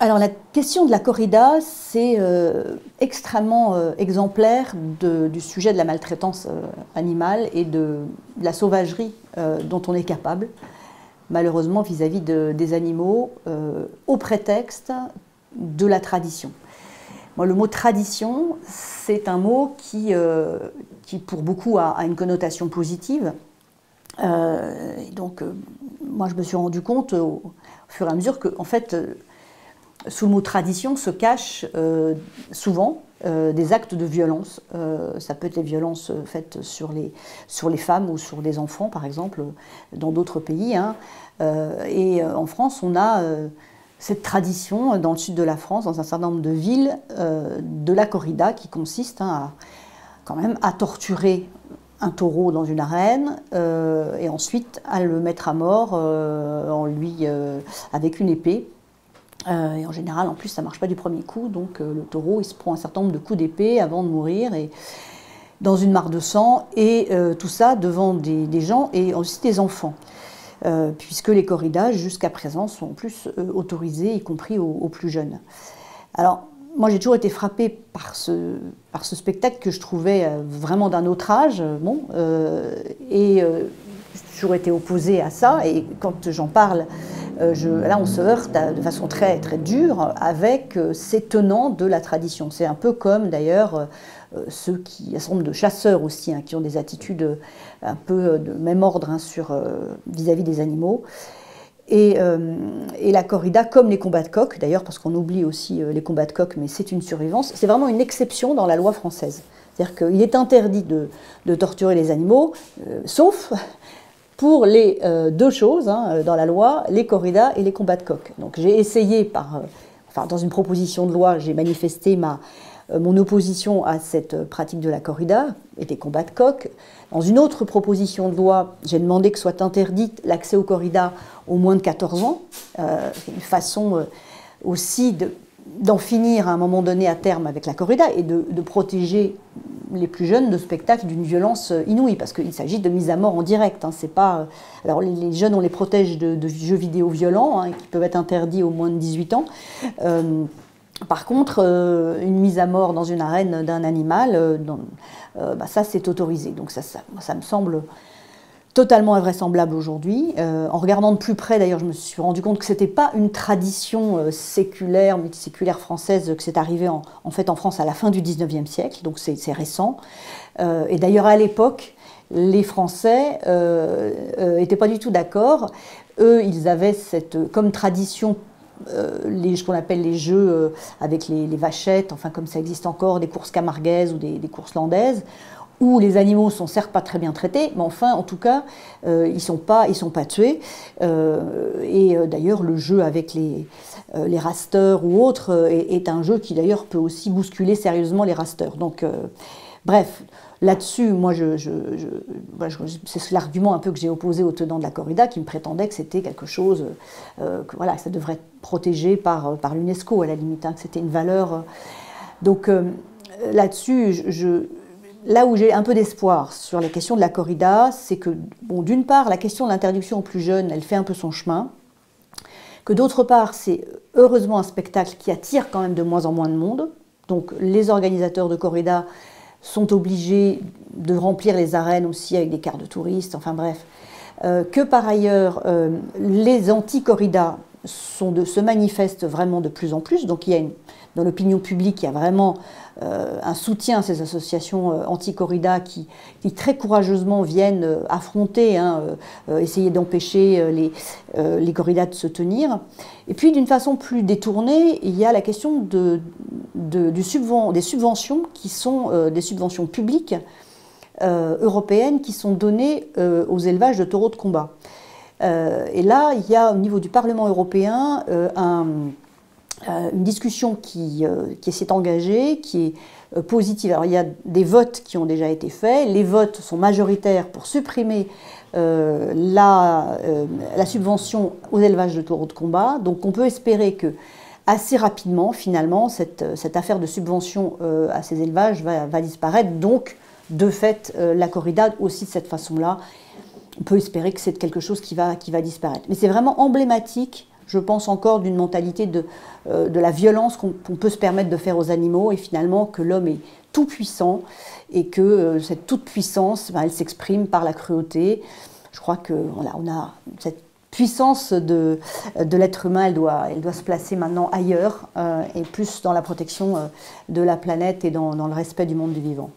Alors la question de la corrida, c'est extrêmement exemplaire du sujet de la maltraitance animale et de la sauvagerie dont on est capable, malheureusement vis-à-vis des animaux, au prétexte de la tradition. Moi, le mot tradition, c'est un mot qui pour beaucoup a une connotation positive. Moi, je me suis rendu compte au fur et à mesure que, en fait, sous le mot tradition se cachent souvent des actes de violence. Ça peut être les violences faites sur les femmes ou sur des enfants, par exemple, dans d'autres pays. En France, on a cette tradition, dans le sud de la France, dans un certain nombre de villes, de la corrida, qui consiste quand même à torturer un taureau dans une arène et ensuite à le mettre à mort avec une épée. Et en général, en plus, ça ne marche pas du premier coup, donc le taureau, il se prend un certain nombre de coups d'épée avant de mourir, et dans une mare de sang, et tout ça devant des gens et aussi des enfants, puisque les corridas, jusqu'à présent, sont en plus autorisées, y compris aux plus jeunes. Alors, moi, j'ai toujours été frappée par ce spectacle que je trouvais vraiment d'un autre âge, j'ai toujours été opposée à ça, et quand j'en parle, là, on se heurte de façon très, très dure avec ces tenants de la tradition. C'est un peu comme, d'ailleurs, un certain nombre de chasseurs aussi, qui ont des attitudes un peu de même ordre vis-à-vis des animaux. Et la corrida, comme les combats de coqs, d'ailleurs, parce qu'on oublie aussi les combats de coqs, mais c'est une survivance, c'est vraiment une exception dans la loi française. C'est-à-dire qu'il est interdit de torturer les animaux, sauf pour les deux choses dans la loi, les corridas et les combats de coqs. Donc j'ai essayé, dans une proposition de loi, j'ai manifesté mon opposition à cette pratique de la corrida et des combats de coqs. Dans une autre proposition de loi, j'ai demandé que soit interdite l'accès aux corridas aux moins de 14 ans. C'est une façon aussi d'en finir à un moment donné à terme avec la corrida et de protéger les plus jeunes de spectacles d'une violence inouïe, parce qu'il s'agit de mise à mort en direct. C'est pas, alors les jeunes, on les protège de jeux vidéo violents qui peuvent être interdits aux moins de 18 ans. Par contre, une mise à mort dans une arène d'un animal, ça c'est autorisé. Donc ça me semble totalement invraisemblable aujourd'hui. En regardant de plus près, d'ailleurs, je me suis rendu compte que ce n'était pas une tradition séculaire, multiséculaire française, que c'est arrivé en fait en France à la fin du 19e siècle, donc c'est récent. Et d'ailleurs, à l'époque, les Français n'étaient pas du tout d'accord. Eux, ils avaient comme tradition ce qu'on appelle les jeux avec les vachettes, enfin comme ça existe encore, des courses camarguaises ou des courses landaises, où les animaux sont certes pas très bien traités, mais enfin, en tout cas, ils sont pas tués. D'ailleurs, le jeu avec les rasters ou autres est un jeu qui d'ailleurs peut aussi bousculer sérieusement les rasters. Donc, bref, là-dessus, moi, c'est l'argument un peu que j'ai opposé aux tenants de la corrida, qui me prétendaient que c'était quelque chose, que ça devrait être protégé par l'UNESCO à la limite, que c'était une valeur. Donc là-dessus, là où j'ai un peu d'espoir sur la question de la corrida, c'est que, d'une part, la question de l'interdiction aux plus jeunes, elle fait un peu son chemin, que d'autre part, c'est heureusement un spectacle qui attire quand même de moins en moins de monde. Donc les organisateurs de corrida sont obligés de remplir les arènes aussi avec des cartes de touristes, enfin bref. Que par ailleurs, les anti-corrida se manifestent vraiment de plus en plus. Donc il y a dans l'opinion publique, il y a vraiment un soutien à ces associations anti-corrida qui très courageusement viennent affronter, essayer d'empêcher les corridas de se tenir. Et puis d'une façon plus détournée, il y a la question des subventions qui sont des subventions publiques européennes qui sont données aux élevages de taureaux de combat. Et là, il y a au niveau du Parlement européen une discussion qui s'est engagée, qui est positive. Alors il y a des votes qui ont déjà été faits, les votes sont majoritaires pour supprimer la subvention aux élevages de taureaux de combat, donc on peut espérer que assez rapidement, finalement, cette affaire de subvention à ces élevages va disparaître, donc de fait la corrida aussi de cette façon-là, on peut espérer que c'est quelque chose qui va disparaître. Mais c'est vraiment emblématique, je pense encore d'une mentalité de la violence qu'on peut se permettre de faire aux animaux, et finalement que l'homme est tout puissant et que cette toute puissance, elle s'exprime par la cruauté. Je crois que voilà, on a cette puissance de l'être humain, elle doit se placer maintenant ailleurs et plus dans la protection de la planète et dans le respect du monde du vivant.